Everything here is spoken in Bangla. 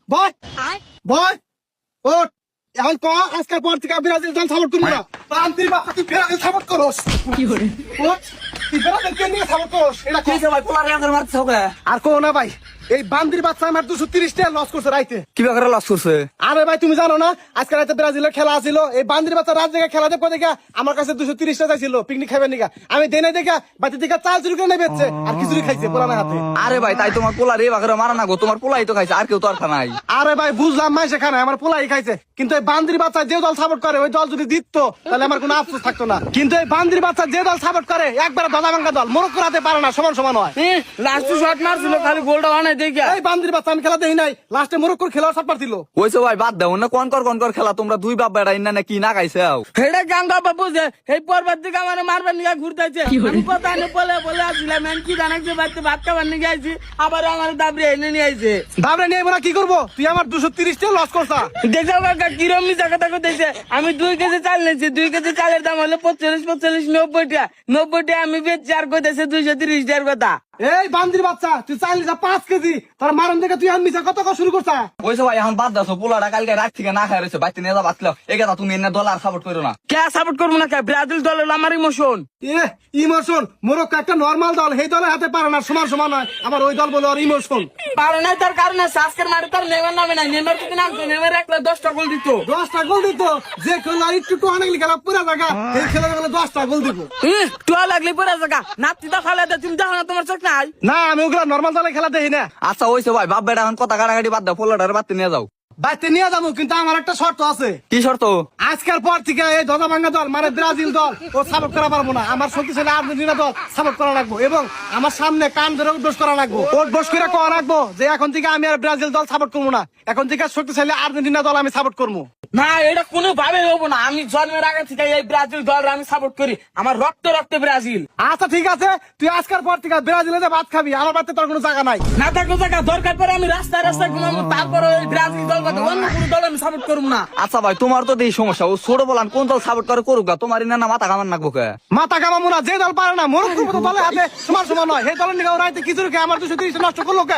বয় বয় ওঠ এখন ক আজকের পর থেকে ব্রাজিল দল সাপোর্ট করবো না বান্দির বাচ্চা তুই ব্রাজিল সাপোর্ট করস ওঠ তুই ব্রাজিল কে নিয়ে সাপোর্ট করস এটা কি ভাই পোলারে আগে মারতে হবে আর কো না ভাই এই বান্দির বাচ্চা আমার 230 টাকা লস করছে রাইতে কি করে লস করছে? আরে ভাই তুমি জানো না আজকে রাতে ব্রাজিলের খেলা ছিল এই বান্দির বাচ্চা রাত জায়গায় খেলা দেখো দেখা আমার কাছে 230 টাকা ছিল পিকনিক খাবেন নিকা আমি দেনে দেখা বাতি দেখা চাল চুরি করে বেচছে আর খিচুড়ি খাইছে পোলার হাতে। আরে ভাই তাই তোমার পোলারে এই বাগরে মারা না গো, তোমার পোলাই তো খাইছে, আর কেউ তো আর খানাই। আরে ভাই বুঝলাম মাই সেখানে আমার পোলাই খাইছে কিন্তু এই বান্দির বাচ্চা যে দল সাপোর্ট করে ওই দল যদি জিততো তাহলে আমার কোনো আফসোস থাকতো না কিন্তু এই বান্দির বাচ্চা যে দল সাপোর্ট করে একবার দাদা ভাঙ্গা দল মরক্কো রাতে পারে না সমান সমান হয়। লাস্ট শট মারছিল খালি গোলটা অনেক দেখি এই বান্দির বাচ্চা আমি খেলা দেখি নাই লাস্টে মরক্কোর খেলা শট মারছিল। ওইসব ভাই বাদ দাও না, কোন কর খেলা তোমরা দুই বাপ বেড়া ইন্না কি না খাইছে? হেডে গাঙ্গা বাবু যে এই পর্বত দিকে আমার মারবার নিয়ে ঘুরতেছে আমি কথা নে বলে আসছিলাম আমি কি জানাক যে বাড়িতে ভাত খাবার নিয়ে আইছি আবার আমার দাবড়ে এনে নিয়ে আইছে। দাবরে নিয়ে এবার কি করবো তুই আমার 230 টাকা লস করছা। দেখো কাকা কিরম মিশা কথা কইতেছে আমি 2 কেজি চাল নিয়েছি 2 কেজি চালের দাম হলো 45 90 টাকা 90 টাকা আমি বেচছি আর কইতেছে 230 টাকার কথা। এই বান্দির বাচ্চা তুই চাইলি 5 কেজি তার মারণ দেখে তুই মিশা কত শুরু করছা। ওইসব ভাই এখন বাদ দাও, পোলাটা কালকে রাত থেকে না খাই রয়েছে বাইতে নিয়ে যাবো আসলো এই কথা তুমি এনে দল আর সাপোর্ট করো না। কে সাপোর্ট করবো না কে ব্রাজিল দল হলো আমার ইমোশন। ইমোশন মরক্কো একটা নরমাল দল সেই দলের হাতে পারে না সমান সমান হয় আমার ওই দল বলে ওর ইমোশন পারে না তার কারণে আজকের মাঠে তার নেমার নামে নাই নেমার যদি নামতো নেমার একলা 10টা গোল দিত 10টা গোল দিত যে খেলা আর একটু অনেক খেলা পুরা জায়গা এই খেলা বলে 10টা গোল দিব। টুয়া লাগলে পরে জায়গা নাতি দা ফালে তুমি দেখো না তোমার চোখ নাই না আমি ওগুলা নরমাল দলে খেলা দেখি না। আচ্ছা ওইসব ভাই বাপ বেড়া এখন কথা কাটাকাটি বাদ দাও, পোলাটার বাড়তে নিয়ে যাও। বাইতে নিয়ে যাবো কিন্তু আমার একটা শর্ত আছে। কি শর্ত? আজকের পর থেকে এই দাদা ভাঙ্গা দল মানে ব্রাজিল দল ও সাপোর্ট করা পারবো না আমার শক্তিশালী আর্জেন্টিনা দল সাপোর্ট করা লাগবো এবং আমার সামনে কান ধরে উদ্বোস করা লাগবো উদ্বোস করে করা রাখবো যে এখন থেকে আমি আর ব্রাজিল দল সাপোর্ট করবো না এখন থেকে শক্তিশালী আর্জেন্টিনা দল আমি সাপোর্ট করবো। না এটা কোনো ভাবে হবো না আমি জন্মের আগে থেকে এই ব্রাজিল দল আমি সাপোর্ট করি আমার রক্ত রক্তে ব্রাজিল। আচ্ছা ঠিক আছে তুই আজকের পর থেকে ব্রাজিলে যে ভাত খাবি আমার বাড়িতে তোর কোনো জায়গা নাই। না থাকলে জায়গা দরকার পরে আমি রাস্তায় রাস্তায় ঘুমাবো তারপরে ওই ব্রাজিল দল বাদে অন্য কোনো দল আমি সাপোর্ট করবো না। আচ্ছা ভাই তোমার তো এই সমস্যা, ও ছোট বলান কোন দল সাপোর্ট করে করুক গা, তোমার না মাথা কামান নাকবো কে? মাথা কামাবো না যে দল পারে না মরক্কোর মতো দলে হাতে সমান সমান হয় সেই দলের নিয়ে ওরা খিচুড়ি খেয়ে আমার 230 নষ্ট করলো কে?